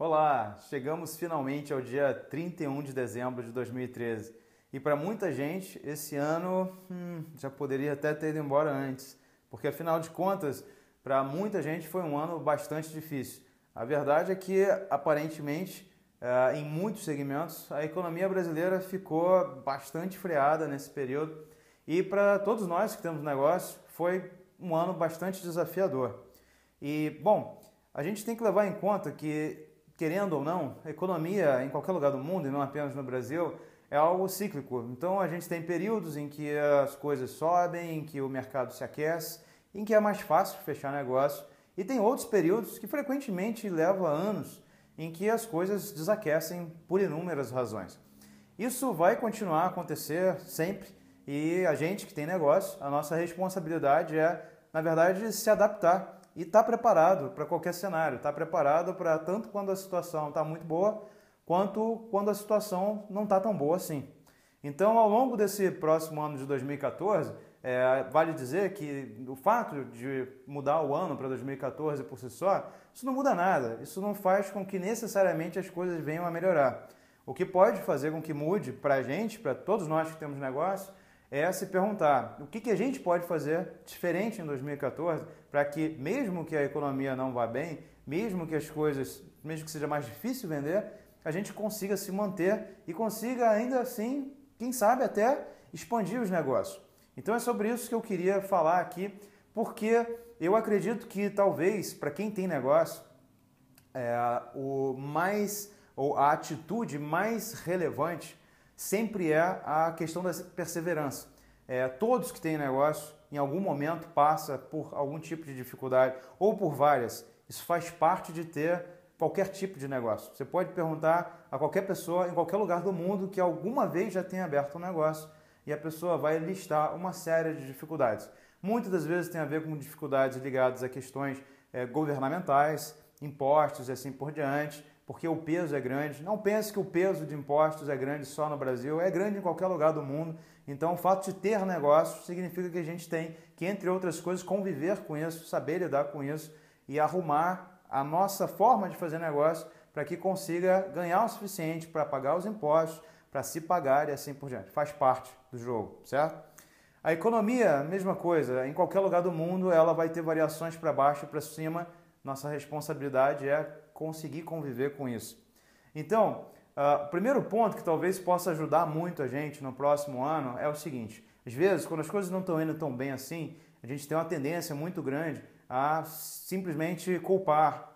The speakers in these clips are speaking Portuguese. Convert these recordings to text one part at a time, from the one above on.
Olá, chegamos finalmente ao dia 31 de dezembro de 2013 e para muita gente esse ano já poderia até ter ido embora antes, porque afinal de contas, para muita gente foi um ano bastante difícil. A verdade é que aparentemente em muitos segmentos a economia brasileira ficou bastante freada nesse período e para todos nós que temos negócio foi um ano bastante desafiador. E bom, a gente tem que levar em conta que querendo ou não, a economia em qualquer lugar do mundo, e não apenas no Brasil, é algo cíclico. Então a gente tem períodos em que as coisas sobem, em que o mercado se aquece, em que é mais fácil fechar negócio. E tem outros períodos que frequentemente levam anos em que as coisas desaquecem por inúmeras razões. Isso vai continuar a acontecer sempre e a gente que tem negócio, a nossa responsabilidade é, na verdade, se adaptar e está preparado para qualquer cenário, está preparado para tanto quando a situação está muito boa, quanto quando a situação não está tão boa assim. Então, ao longo desse próximo ano de 2014, vale dizer que o fato de mudar o ano para 2014 por si só, isso não muda nada, isso não faz com que necessariamente as coisas venham a melhorar. O que pode fazer com que mude para a gente, para todos nós que temos negócio, é se perguntar o que a gente pode fazer diferente em 2014 para que, mesmo que a economia não vá bem, mesmo que as coisas, mesmo que seja mais difícil vender, a gente consiga se manter e consiga ainda assim, quem sabe até expandir os negócios. Então é sobre isso que eu queria falar aqui, porque eu acredito que talvez para quem tem negócio, a atitude mais relevante sempre é a questão da perseverança. Todos que têm negócio, em algum momento, passa por algum tipo de dificuldade ou por várias. Isso faz parte de ter qualquer tipo de negócio. Você pode perguntar a qualquer pessoa em qualquer lugar do mundo que alguma vez já tenha aberto um negócio e a pessoa vai listar uma série de dificuldades. Muitas das vezes tem a ver com dificuldades ligadas a questões governamentais, impostos e assim por diante, porque o peso é grande. Não pense que o peso de impostos é grande só no Brasil, é grande em qualquer lugar do mundo. Então, o fato de ter negócio significa que a gente tem que, entre outras coisas, conviver com isso, saber lidar com isso e arrumar a nossa forma de fazer negócio para que consiga ganhar o suficiente para pagar os impostos, para se pagar e assim por diante. Faz parte do jogo, certo? A economia, mesma coisa. Em qualquer lugar do mundo, ela vai ter variações para baixo e para cima. Nossa responsabilidade é conseguir conviver com isso. Então, o primeiro ponto que talvez possa ajudar muito a gente no próximo ano é o seguinte: às vezes, quando as coisas não estão indo tão bem assim, a gente tem uma tendência muito grande a simplesmente culpar.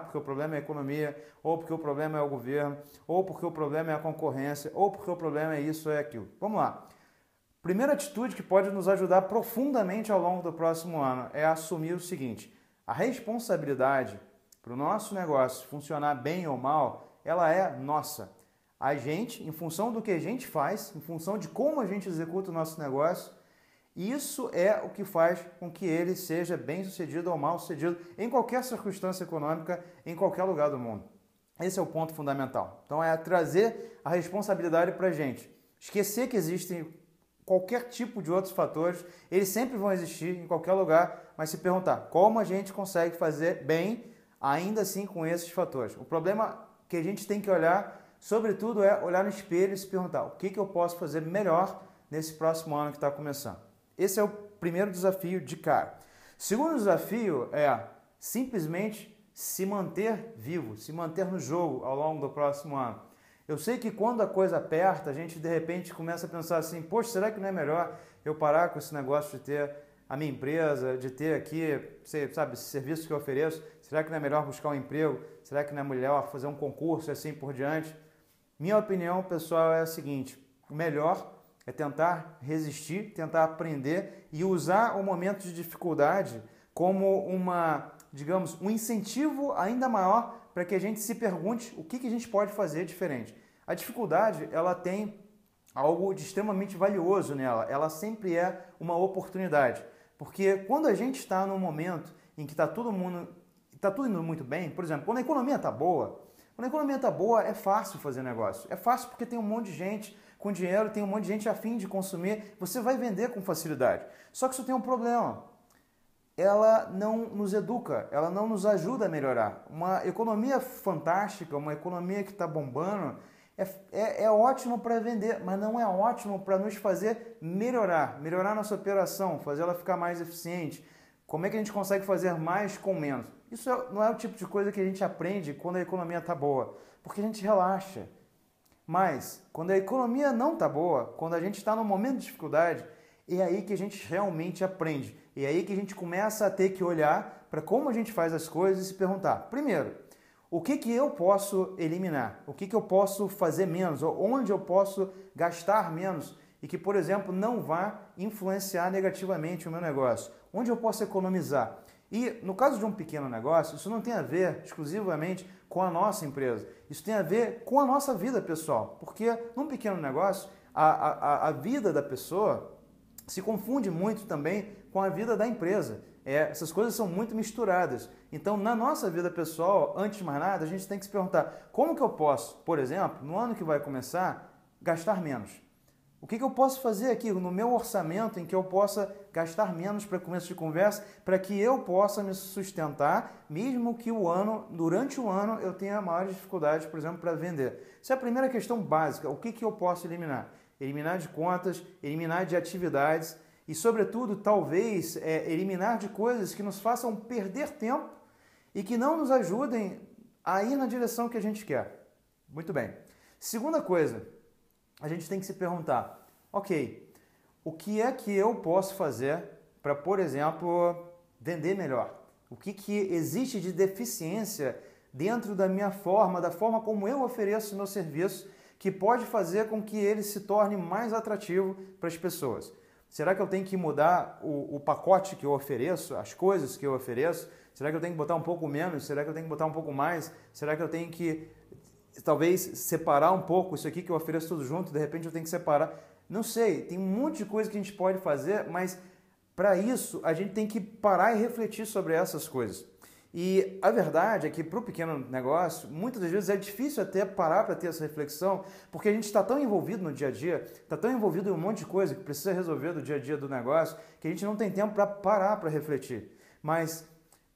Porque o problema é a economia, ou porque o problema é o governo, ou porque o problema é a concorrência, ou porque o problema é isso ou é aquilo. Vamos lá. Primeira atitude que pode nos ajudar profundamente ao longo do próximo ano é assumir o seguinte: a responsabilidade para o nosso negócio funcionar bem ou mal, ela é nossa. A gente, em função do que a gente faz, em função de como a gente executa o nosso negócio, isso é o que faz com que ele seja bem sucedido ou mal sucedido em qualquer circunstância econômica, em qualquer lugar do mundo. Esse é o ponto fundamental. Então é trazer a responsabilidade para a gente. Esquecer que existem qualquer tipo de outros fatores, eles sempre vão existir em qualquer lugar, mas se perguntar como a gente consegue fazer bem ainda assim com esses fatores. O problema que a gente tem que olhar, sobretudo, é olhar no espelho e se perguntar o que eu posso fazer melhor nesse próximo ano que está começando. Esse é o primeiro desafio de cara. Segundo desafio é simplesmente se manter vivo, se manter no jogo ao longo do próximo ano. Eu sei que quando a coisa aperta, a gente de repente começa a pensar assim: poxa, será que não é melhor eu parar com esse negócio de ter a minha empresa, de ter aqui, sabe, esse serviço que eu ofereço? Será que não é melhor buscar um emprego? Será que não é melhor fazer um concurso e assim por diante? Minha opinião, pessoal, é a seguinte: o melhor é tentar resistir, tentar aprender e usar o momento de dificuldade como um incentivo ainda maior para que a gente se pergunte o que a gente pode fazer diferente. A dificuldade, ela tem algo de extremamente valioso nela, ela sempre é uma oportunidade, porque quando a gente está num momento em que está tudo indo muito bem, por exemplo, quando a economia está boa, é fácil fazer negócio, é fácil porque tem um monte de gente com dinheiro, tem um monte de gente a fim de consumir, você vai vender com facilidade. Só que isso tem um problema. ela não nos educa, ela não nos ajuda a melhorar. Uma economia fantástica, uma economia que está bombando, é ótimo para vender, mas não é ótimo para nos fazer melhorar nossa operação, fazer ela ficar mais eficiente. Como é que a gente consegue fazer mais com menos? Isso não é o tipo de coisa que a gente aprende quando a economia está boa, porque a gente relaxa. Mas, quando a economia não está boa, quando a gente está num momento de dificuldade, é aí que a gente realmente aprende. É aí que a gente começa a ter que olhar para como a gente faz as coisas e se perguntar, primeiro, o que eu posso eliminar? O que eu posso fazer menos? Ou onde eu posso gastar menos? E que, por exemplo, não vá influenciar negativamente o meu negócio? Onde eu posso economizar? E no caso de um pequeno negócio, isso não tem a ver exclusivamente com a nossa empresa. Isso tem a ver com a nossa vida pessoal. Porque num pequeno negócio, a vida da pessoa se confunde muito também com a vida da empresa. Essas coisas são muito misturadas. Então, na nossa vida pessoal, antes de mais nada, a gente tem que se perguntar como que eu posso, por exemplo, no ano que vai começar, gastar menos? O que eu posso fazer aqui no meu orçamento em que eu possa gastar menos para começo de conversa, para que eu possa me sustentar, mesmo que durante o ano, eu tenha maiores dificuldades, por exemplo, para vender? Essa é a primeira questão básica. O que eu posso eliminar? Eliminar de contas, eliminar de atividades e, sobretudo, talvez eliminar de coisas que nos façam perder tempo e que não nos ajudem a ir na direção que a gente quer. Muito bem. Segunda coisa, a gente tem que se perguntar, ok, o que é que eu posso fazer para, por exemplo, vender melhor? O que existe de deficiência dentro da minha forma, da forma como eu ofereço o meu serviço, que pode fazer com que ele se torne mais atrativo para as pessoas? Será que eu tenho que mudar o pacote que eu ofereço, as coisas que eu ofereço? Será que eu tenho que botar um pouco menos? Será que eu tenho que botar um pouco mais? Será que eu tenho que, talvez, separar um pouco isso aqui que eu ofereço tudo junto? De repente eu tenho que separar. Não sei, tem um monte de coisa que a gente pode fazer, mas para isso a gente tem que parar e refletir sobre essas coisas. E a verdade é que para o pequeno negócio, muitas das vezes é difícil até parar para ter essa reflexão, porque a gente está tão envolvido no dia a dia, está tão envolvido em um monte de coisa que precisa resolver do dia a dia do negócio, que a gente não tem tempo para parar para refletir. Mas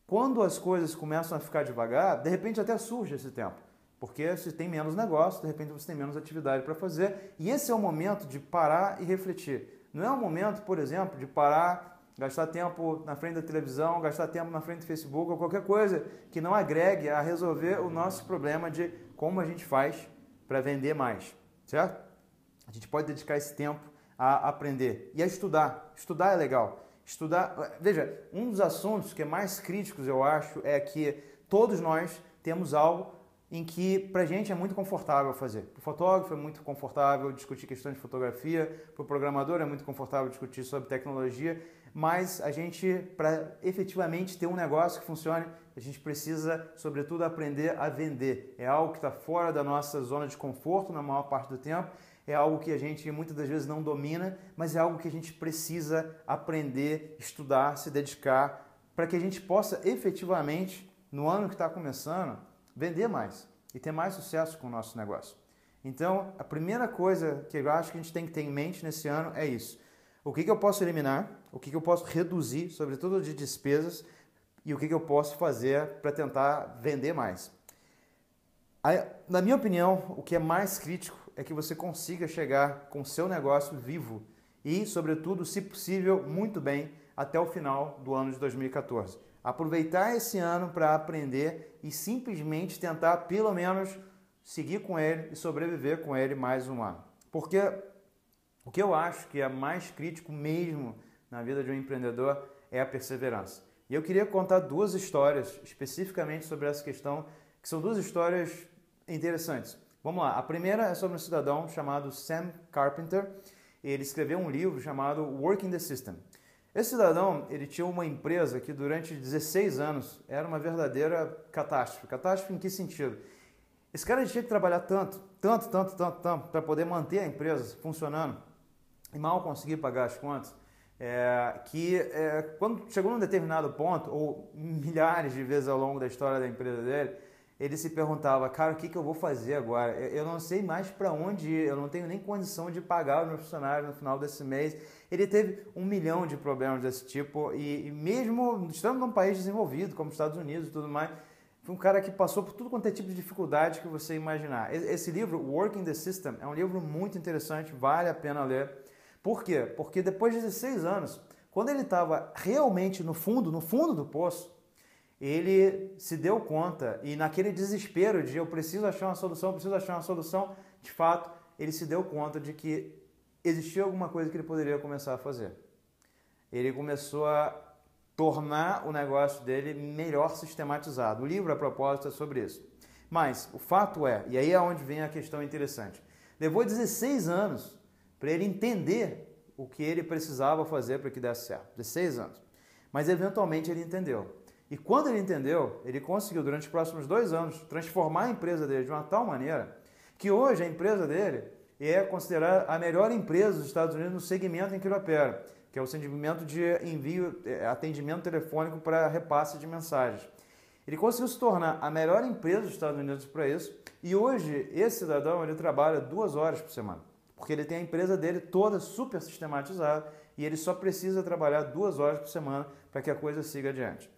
quando as coisas começam a ficar devagar, de repente até surge esse tempo. Porque você tem menos negócio, de repente você tem menos atividade para fazer, e esse é o momento de parar e refletir. Não é o momento, por exemplo, de parar, gastar tempo na frente da televisão, gastar tempo na frente do Facebook ou qualquer coisa que não agregue a resolver o nosso problema de como a gente faz para vender mais, certo? A gente pode dedicar esse tempo a aprender e a estudar. Estudar é legal. Veja, um dos assuntos que é mais críticos, eu acho, é que todos nós temos algo em que para a gente é muito confortável fazer. Para o fotógrafo é muito confortável discutir questões de fotografia, para o programador é muito confortável discutir sobre tecnologia, mas a gente, para efetivamente ter um negócio que funcione, a gente precisa, sobretudo, aprender a vender. É algo que está fora da nossa zona de conforto na maior parte do tempo, é algo que a gente muitas das vezes não domina, mas é algo que a gente precisa aprender, estudar, se dedicar, para que a gente possa efetivamente, no ano que está começando, vender mais e ter mais sucesso com o nosso negócio. Então, a primeira coisa que eu acho que a gente tem que ter em mente nesse ano é isso. O que eu posso eliminar, o que eu posso reduzir, sobretudo de despesas, e o que eu posso fazer para tentar vender mais. Na minha opinião, o que é mais crítico é que você consiga chegar com o seu negócio vivo e, sobretudo, se possível, muito bem até o final do ano de 2014. Aproveitar esse ano para aprender e simplesmente tentar, pelo menos, seguir com ele e sobreviver com ele mais um ano. Porque o que eu acho que é mais crítico mesmo na vida de um empreendedor é a perseverança. E eu queria contar duas histórias especificamente sobre essa questão, que são duas histórias interessantes. Vamos lá. A primeira é sobre um cidadão chamado Sam Carpenter. Ele escreveu um livro chamado Working the System. Esse cidadão, ele tinha uma empresa que durante 16 anos era uma verdadeira catástrofe. Catástrofe em que sentido? Esse cara tinha que trabalhar tanto para poder manter a empresa funcionando e mal conseguir pagar as contas, quando chegou num determinado ponto, ou milhares de vezes ao longo da história da empresa dele, ele se perguntava, cara, o que que eu vou fazer agora? Eu não sei mais para onde ir, eu não tenho nem condição de pagar os meus funcionários no final desse mês. Ele teve 1 milhão de problemas desse tipo e mesmo estando num país desenvolvido, como os Estados Unidos e tudo mais, foi um cara que passou por tudo quanto é tipo de dificuldade que você imaginar. Esse livro, Working the System, é um livro muito interessante, vale a pena ler. Por quê? Porque depois de 16 anos, quando ele estava realmente no fundo do poço, ele se deu conta e naquele desespero de eu preciso achar uma solução, de fato, ele se deu conta de que existia alguma coisa que ele poderia começar a fazer. Ele começou a tornar o negócio dele melhor sistematizado. O livro, a propósito, é sobre isso. Mas o fato é, e aí é onde vem a questão interessante, levou 16 anos para ele entender o que ele precisava fazer para que desse certo. 16 anos. Mas eventualmente ele entendeu. E quando ele entendeu, ele conseguiu, durante os próximos 2 anos, transformar a empresa dele de uma tal maneira que hoje a empresa dele é considerada a melhor empresa dos Estados Unidos no segmento em que ele opera, que é o segmento de envio, atendimento telefônico para repasse de mensagens. Ele conseguiu se tornar a melhor empresa dos Estados Unidos para isso e hoje esse cidadão ele trabalha 2 horas por semana, porque ele tem a empresa dele toda super sistematizada e ele só precisa trabalhar 2 horas por semana para que a coisa siga adiante.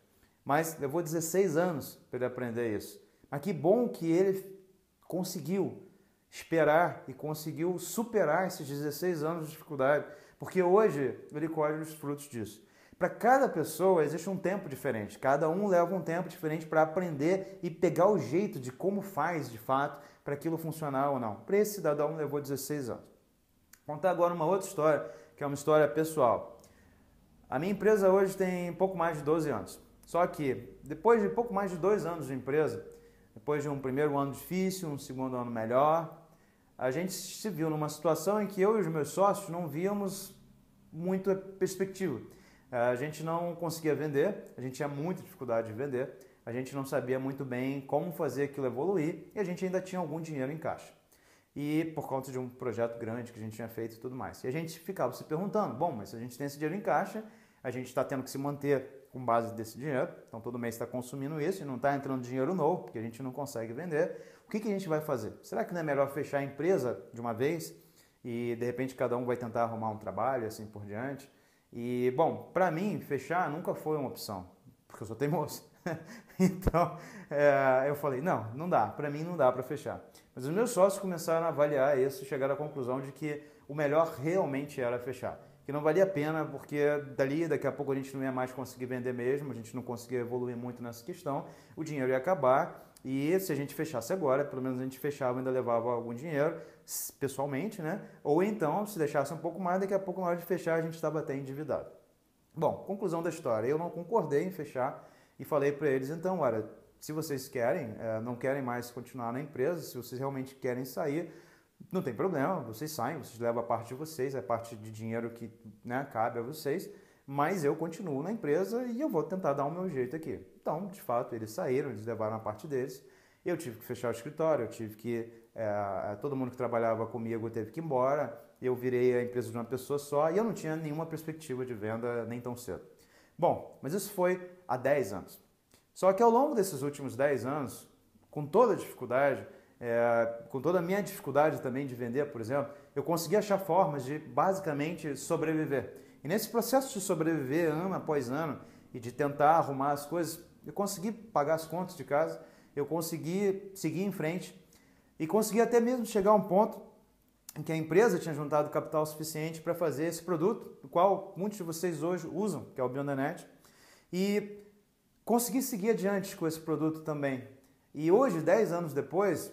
Mas levou 16 anos para ele aprender isso. Mas que bom que ele conseguiu esperar e conseguiu superar esses 16 anos de dificuldade, porque hoje ele colhe os frutos disso. Para cada pessoa existe um tempo diferente, cada um leva um tempo diferente para aprender e pegar o jeito de como faz de fato para aquilo funcionar ou não. Para esse cidadão levou 16 anos. Vou contar agora uma outra história, que é uma história pessoal. A minha empresa hoje tem pouco mais de 12 anos. Só que depois de pouco mais de 2 anos de empresa, depois de um primeiro ano difícil, um segundo ano melhor, a gente se viu numa situação em que eu e os meus sócios não víamos muita perspectiva. A gente não conseguia vender, a gente tinha muita dificuldade de vender, a gente não sabia muito bem como fazer aquilo evoluir e a gente ainda tinha algum dinheiro em caixa. E por conta de um projeto grande que a gente tinha feito e tudo mais. E a gente ficava se perguntando, bom, mas se a gente tem esse dinheiro em caixa, a gente está tendo que se manter com base desse dinheiro, então todo mês está consumindo isso e não está entrando dinheiro novo, porque a gente não consegue vender. O que a gente vai fazer? Será que não é melhor fechar a empresa de uma vez e de repente cada um vai tentar arrumar um trabalho e assim por diante? E, bom, para mim, fechar nunca foi uma opção, porque eu sou teimoso. Então, eu falei, não dá, para mim não dá para fechar. Mas os meus sócios começaram a avaliar isso e chegaram à conclusão de que o melhor realmente era fechar. Que não valia a pena, porque daqui a pouco a gente não ia mais conseguir vender mesmo, a gente não conseguia evoluir muito nessa questão, o dinheiro ia acabar e se a gente fechasse agora, pelo menos a gente fechava e ainda levava algum dinheiro, pessoalmente, né? Ou então, se deixasse um pouco mais, daqui a pouco na hora de fechar a gente estava até endividado. Bom, conclusão da história, eu não concordei em fechar e falei para eles, então, olha, se vocês querem, não querem mais continuar na empresa, se vocês realmente querem sair, não tem problema, vocês saem, vocês levam a parte de vocês, a parte de dinheiro que, né, cabe a vocês, mas eu continuo na empresa e eu vou tentar dar o meu jeito aqui. Então, de fato, eles saíram, eles levaram a parte deles, eu tive que fechar o escritório, eu tive que, todo mundo que trabalhava comigo teve que ir embora, eu virei a empresa de uma pessoa só e eu não tinha nenhuma perspectiva de venda nem tão cedo. Bom, mas isso foi há 10 anos. Só que ao longo desses últimos 10 anos, com toda a dificuldade, com toda a minha dificuldade também de vender, por exemplo, eu consegui achar formas de basicamente sobreviver. E nesse processo de sobreviver ano após ano e de tentar arrumar as coisas, eu consegui pagar as contas de casa, eu consegui seguir em frente e consegui até mesmo chegar a um ponto em que a empresa tinha juntado capital suficiente para fazer esse produto, o qual muitos de vocês hoje usam, que é o Beyond the Net, e consegui seguir adiante com esse produto também. E hoje, 10 anos depois,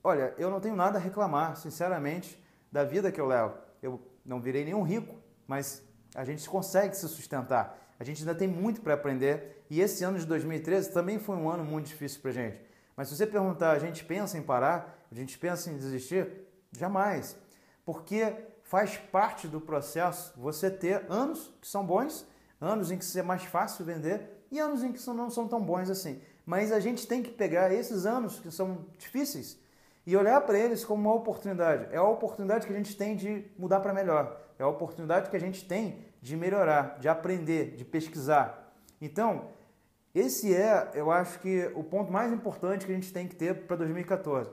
olha, eu não tenho nada a reclamar, sinceramente, da vida que eu levo. Eu não virei nenhum rico, mas a gente consegue se sustentar. A gente ainda tem muito para aprender e esse ano de 2013 também foi um ano muito difícil para a gente. Mas se você perguntar, a gente pensa em parar? A gente pensa em desistir? Jamais. Porque faz parte do processo você ter anos que são bons, anos em que é mais fácil vender e anos em que não são tão bons assim. Mas a gente tem que pegar esses anos que são difíceis e olhar para eles como uma oportunidade. É a oportunidade que a gente tem de mudar para melhor. É a oportunidade que a gente tem de melhorar, de aprender, de pesquisar. Então, Esse é, eu acho que o ponto mais importante que a gente tem que ter para 2014.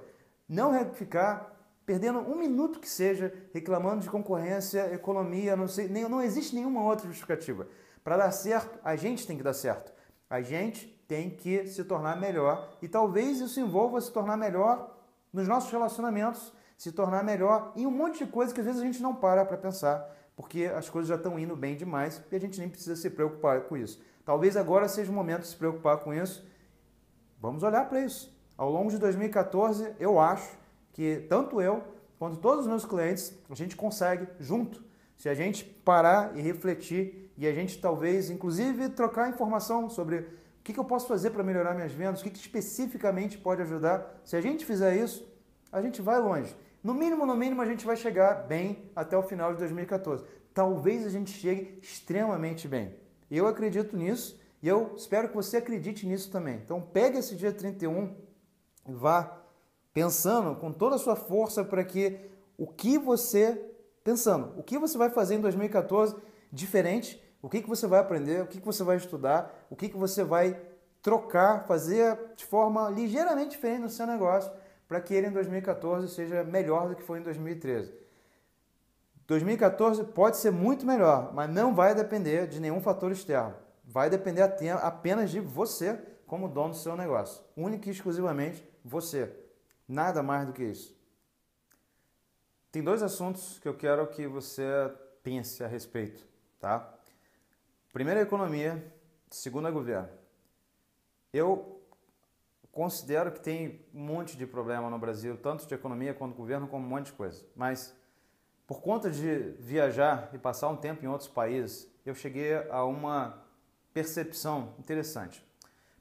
Não ficar perdendo um minuto que seja reclamando de concorrência, economia, não existe nenhuma outra justificativa. Para dar certo, a gente tem que dar certo. A gente tem que se tornar melhor e talvez isso envolva se tornar melhor nos nossos relacionamentos, se tornar melhor em um monte de coisas que às vezes a gente não para pensar, porque as coisas já estão indo bem demais e a gente nem precisa se preocupar com isso. Talvez agora seja o momento de se preocupar com isso. Vamos olhar para isso. Ao longo de 2014, eu acho que tanto eu quanto todos os meus clientes, a gente consegue junto. Se a gente parar e refletir e a gente talvez, inclusive, trocar informação sobre o que eu posso fazer para melhorar minhas vendas, o que especificamente pode ajudar. Se a gente fizer isso, a gente vai longe. No mínimo, a gente vai chegar bem até o final de 2014. Talvez a gente chegue extremamente bem. Eu acredito nisso e eu espero que você acredite nisso também. Então, pegue esse dia 31 e vá pensando com toda a sua força para que o que você vai fazer em 2014 diferente, o que você vai aprender, o que você vai estudar, o que você vai trocar, fazer de forma ligeiramente diferente no seu negócio para que ele em 2014 seja melhor do que foi em 2013. 2014 pode ser muito melhor, mas não vai depender de nenhum fator externo. Vai depender apenas de você como dono do seu negócio. Única e exclusivamente você. Nada mais do que isso. Tem dois assuntos que eu quero que você pense a respeito, tá? Primeiro é economia, segundo é governo. Eu considero que tem um monte de problema no Brasil, tanto de economia quanto de governo, como um monte de coisa. Mas por conta de viajar e passar um tempo em outros países, eu cheguei a uma percepção interessante.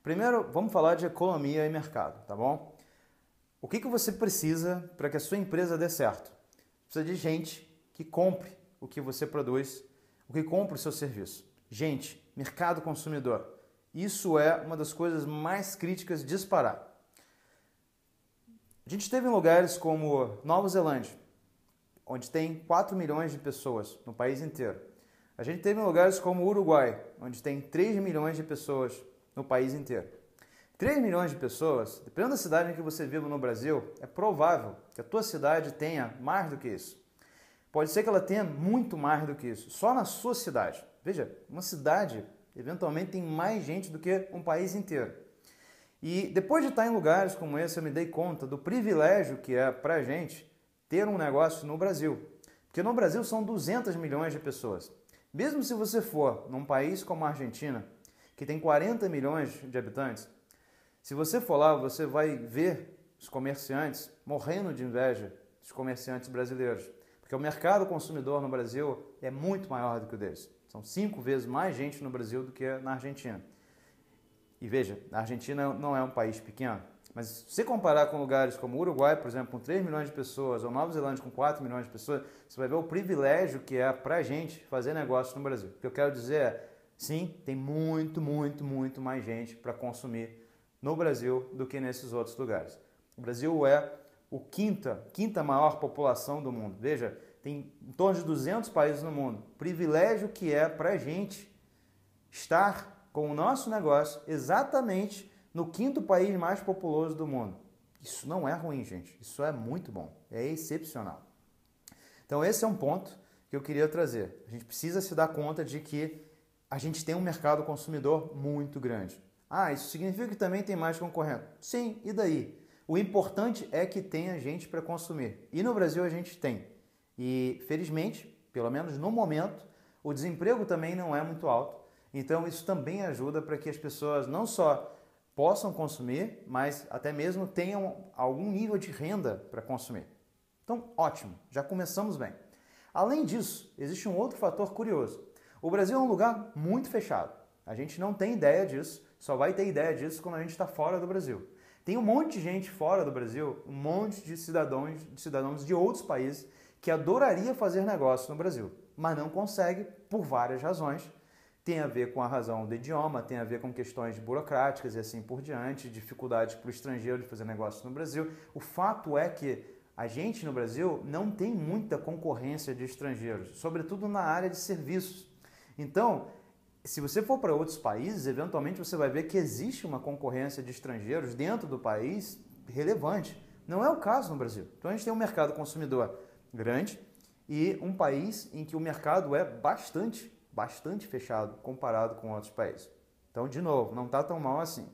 Primeiro, vamos falar de economia e mercado, tá bom? O que você precisa para que a sua empresa dê certo? Precisa de gente que compre o que você produz, o que compre o seu serviço. Gente, mercado consumidor. Isso é uma das coisas mais críticas de disparar. A gente esteve em lugares como Nova Zelândia, onde tem 4 milhões de pessoas no país inteiro. A gente esteve em lugares como Uruguai, onde tem 3 milhões de pessoas no país inteiro. 3 milhões de pessoas, dependendo da cidade em que você vive no Brasil, é provável que a tua cidade tenha mais do que isso. Pode ser que ela tenha muito mais do que isso, só na sua cidade. Veja, uma cidade eventualmente tem mais gente do que um país inteiro. E depois de estar em lugares como esse, eu me dei conta do privilégio que é para a gente ter um negócio no Brasil. Porque no Brasil são 200 milhões de pessoas. Mesmo se você for num país como a Argentina, que tem 40 milhões de habitantes, se você for lá, você vai ver os comerciantes morrendo de inveja dos comerciantes brasileiros. Porque o mercado consumidor no Brasil é muito maior do que o deles. São 5 vezes mais gente no Brasil do que na Argentina. E veja, a Argentina não é um país pequeno. Mas se você comparar com lugares como o Uruguai, por exemplo, com 3 milhões de pessoas, ou Nova Zelândia com 4 milhões de pessoas, você vai ver o privilégio que é para a gente fazer negócio no Brasil. O que eu quero dizer é, sim, tem muito mais gente para consumir no Brasil do que nesses outros lugares. O Brasil é a quinta maior população do mundo. Veja, tem em torno de 200 países no mundo. Privilégio que é para a gente estar com o nosso negócio exatamente no 5º país mais populoso do mundo. Isso não é ruim, gente. Isso é muito bom. É excepcional. Então esse é um ponto que eu queria trazer. A gente precisa se dar conta de que a gente tem um mercado consumidor muito grande. Ah, isso significa que também tem mais concorrente? Sim, e daí? O importante é que tenha gente para consumir. E no Brasil a gente tem. E felizmente, pelo menos no momento, o desemprego também não é muito alto. Então isso também ajuda para que as pessoas não só possam consumir, mas até mesmo tenham algum nível de renda para consumir. Então, ótimo, já começamos bem. Além disso, existe um outro fator curioso. O Brasil é um lugar muito fechado. A gente não tem ideia disso, só vai ter ideia disso quando a gente está fora do Brasil. Tem um monte de gente fora do Brasil, um monte de cidadãos de outros países que adoraria fazer negócio no Brasil, mas não consegue por várias razões. Tem a ver com a razão do idioma, tem a ver com questões burocráticas e assim por diante, dificuldades para o estrangeiro de fazer negócio no Brasil. O fato é que a gente no Brasil não tem muita concorrência de estrangeiros, sobretudo na área de serviços. Então, se você for para outros países, eventualmente você vai ver que existe uma concorrência de estrangeiros dentro do país relevante. Não é o caso no Brasil. Então a gente tem um mercado consumidor grande e um país em que o mercado é bastante fechado comparado com outros países. Então, de novo, não está tão mal assim.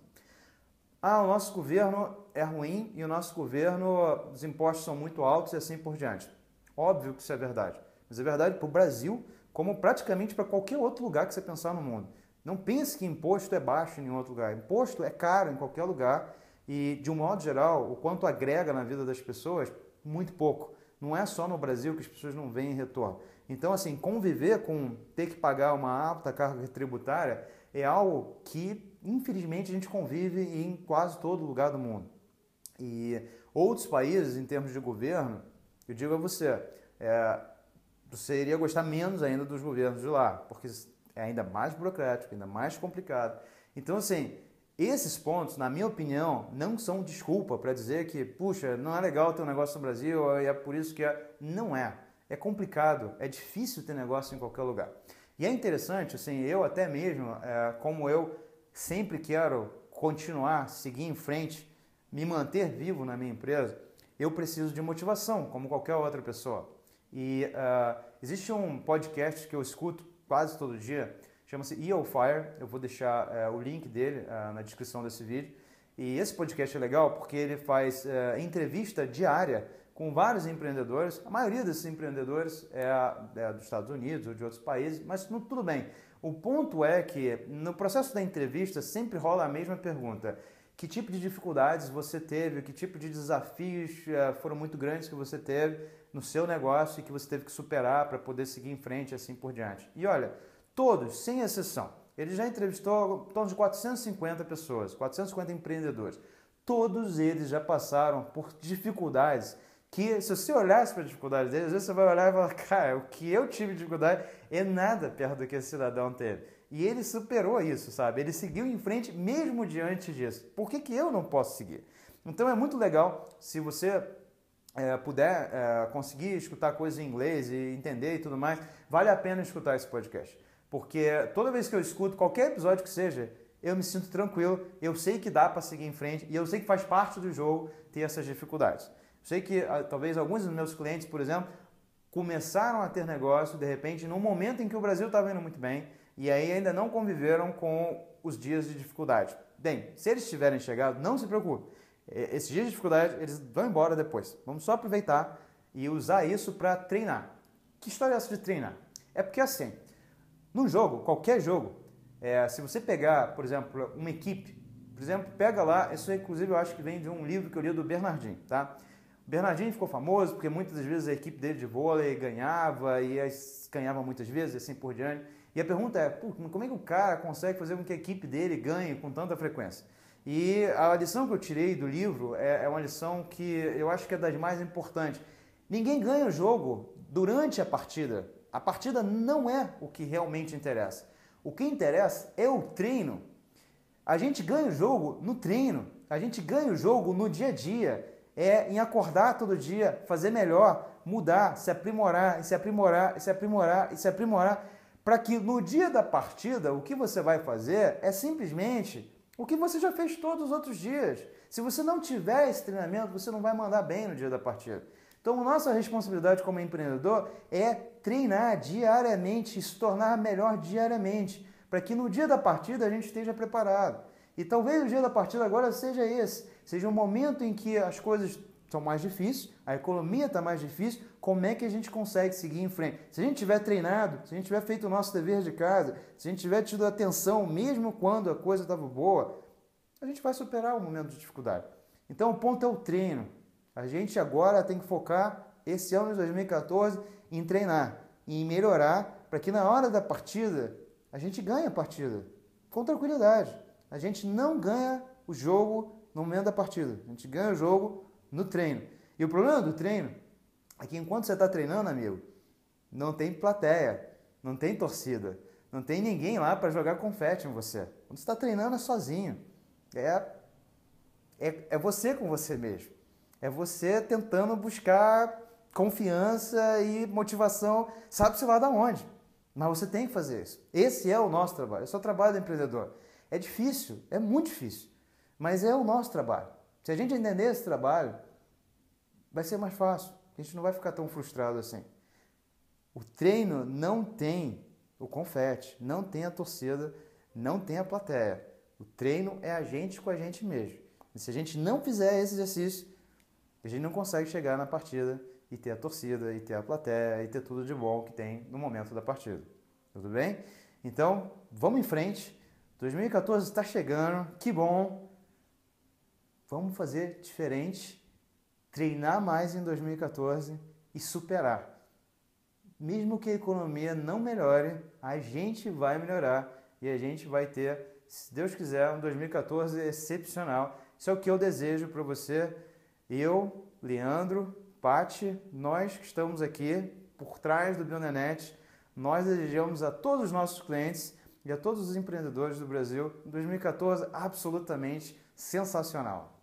O nosso governo é ruim e o nosso governo, os impostos são muito altos e assim por diante. Óbvio que isso é verdade. Mas é verdade para o Brasil, como praticamente para qualquer outro lugar que você pensar no mundo. Não pense que imposto é baixo em nenhum outro lugar. Imposto é caro em qualquer lugar e, de um modo geral, o quanto agrega na vida das pessoas, muito pouco. Não é só no Brasil que as pessoas não veem retorno. Então, assim, conviver com ter que pagar uma alta carga tributária é algo que, infelizmente, a gente convive em quase todo lugar do mundo. E outros países, em termos de governo, eu digo a você, você iria gostar menos ainda dos governos de lá, porque é ainda mais burocrático, ainda mais complicado. Então, assim, esses pontos, na minha opinião, não são desculpa para dizer que, puxa, não é legal ter um negócio no Brasil e é por isso que é. Não é. É complicado, é difícil ter negócio em qualquer lugar. E é interessante, assim, eu até mesmo, como eu sempre quero continuar, seguir em frente, me manter vivo na minha empresa, eu preciso de motivação, como qualquer outra pessoa. E existe um podcast que eu escuto quase todo dia, chama-se EO Fire, eu vou deixar o link dele na descrição desse vídeo. E esse podcast é legal porque ele faz entrevista diária com vários empreendedores. A maioria desses empreendedores é dos Estados Unidos ou de outros países, mas tudo bem. O ponto é que no processo da entrevista sempre rola a mesma pergunta. Que tipo de dificuldades você teve, que tipo de desafios foram muito grandes que você teve no seu negócio e que você teve que superar para poder seguir em frente e assim por diante. E olha, todos, sem exceção, ele já entrevistou em torno de 450 pessoas, 450 empreendedores. Todos eles já passaram por dificuldades que, se você olhasse para a dificuldade deles, às vezes você vai olhar e falar, cara, o que eu tive de dificuldade é nada perto do que esse cidadão teve. E ele superou isso, sabe? Ele seguiu em frente mesmo diante disso. Por que eu não posso seguir? Então é muito legal se você puder conseguir escutar coisas em inglês e entender e tudo mais, vale a pena escutar esse podcast. Porque toda vez que eu escuto qualquer episódio que seja, eu me sinto tranquilo, eu sei que dá para seguir em frente e eu sei que faz parte do jogo ter essas dificuldades. Eu sei que talvez alguns dos meus clientes, por exemplo, começaram a ter negócio, de repente, num momento em que o Brasil estava indo muito bem, e aí ainda não conviveram com os dias de dificuldade. Bem, se eles tiverem chegado, não se preocupe. Esses dias de dificuldade, eles vão embora depois. Vamos só aproveitar e usar isso para treinar. Que história é essa de treinar? É porque assim, num jogo, qualquer jogo, se você pegar, por exemplo, uma equipe, por exemplo, pega lá, isso inclusive eu acho que vem de um livro que eu li do Bernardinho, tá? O Bernardinho ficou famoso porque muitas das vezes a equipe dele de vôlei ganhava e ganhava muitas vezes e assim por diante. E a pergunta é, como é que o cara consegue fazer com que a equipe dele ganhe com tanta frequência? E a lição que eu tirei do livro é uma lição que eu acho que é das mais importantes. Ninguém ganha o jogo durante a partida. A partida não é o que realmente interessa. O que interessa é o treino. A gente ganha o jogo no treino. A gente ganha o jogo no dia a dia. Em acordar todo dia, fazer melhor, mudar, se aprimorar, e se aprimorar, e se aprimorar, e se aprimorar, para que no dia da partida, o que você vai fazer é simplesmente o que você já fez todos os outros dias. Se você não tiver esse treinamento, você não vai mandar bem no dia da partida. Então, nossa responsabilidade como empreendedor é treinar diariamente, se tornar melhor diariamente, para que no dia da partida a gente esteja preparado. E talvez o dia da partida agora seja esse, seja um momento em que as coisas são mais difíceis, a economia está mais difícil, como é que a gente consegue seguir em frente? Se a gente tiver treinado, se a gente tiver feito o nosso dever de casa, se a gente tiver tido atenção mesmo quando a coisa estava boa, a gente vai superar o momento de dificuldade. Então o ponto é o treino. A gente agora tem que focar esse ano de 2014 em treinar, em melhorar, para que na hora da partida a gente ganhe a partida com tranquilidade. A gente não ganha o jogo no momento da partida, a gente ganha o jogo no treino. E o problema do treino é que enquanto você está treinando, amigo, não tem plateia, não tem torcida, não tem ninguém lá para jogar confete em você. Quando você está treinando é sozinho. É você com você mesmo. É você tentando buscar confiança e motivação, sabe-se lá de onde. Mas você tem que fazer isso. Esse é o nosso trabalho. Esse é o trabalho do empreendedor. É difícil, é muito difícil, mas é o nosso trabalho. Se a gente entender esse trabalho, vai ser mais fácil. A gente não vai ficar tão frustrado assim. O treino não tem o confete, não tem a torcida, não tem a plateia. O treino é a gente com a gente mesmo. E se a gente não fizer esse exercício, a gente não consegue chegar na partida e ter a torcida, e ter a plateia, e ter tudo de bom que tem no momento da partida. Tudo bem? Então, vamos em frente. 2014 está chegando, que bom. Vamos fazer diferente, treinar mais em 2014 e superar. Mesmo que a economia não melhore, a gente vai melhorar e a gente vai ter, se Deus quiser, um 2014 excepcional. Isso é o que eu desejo para você. Eu, Leandro, Pati, nós que estamos aqui por trás do Bionenet, nós desejamos a todos os nossos clientes e a todos os empreendedores do Brasil um 2014 absolutamente sensacional.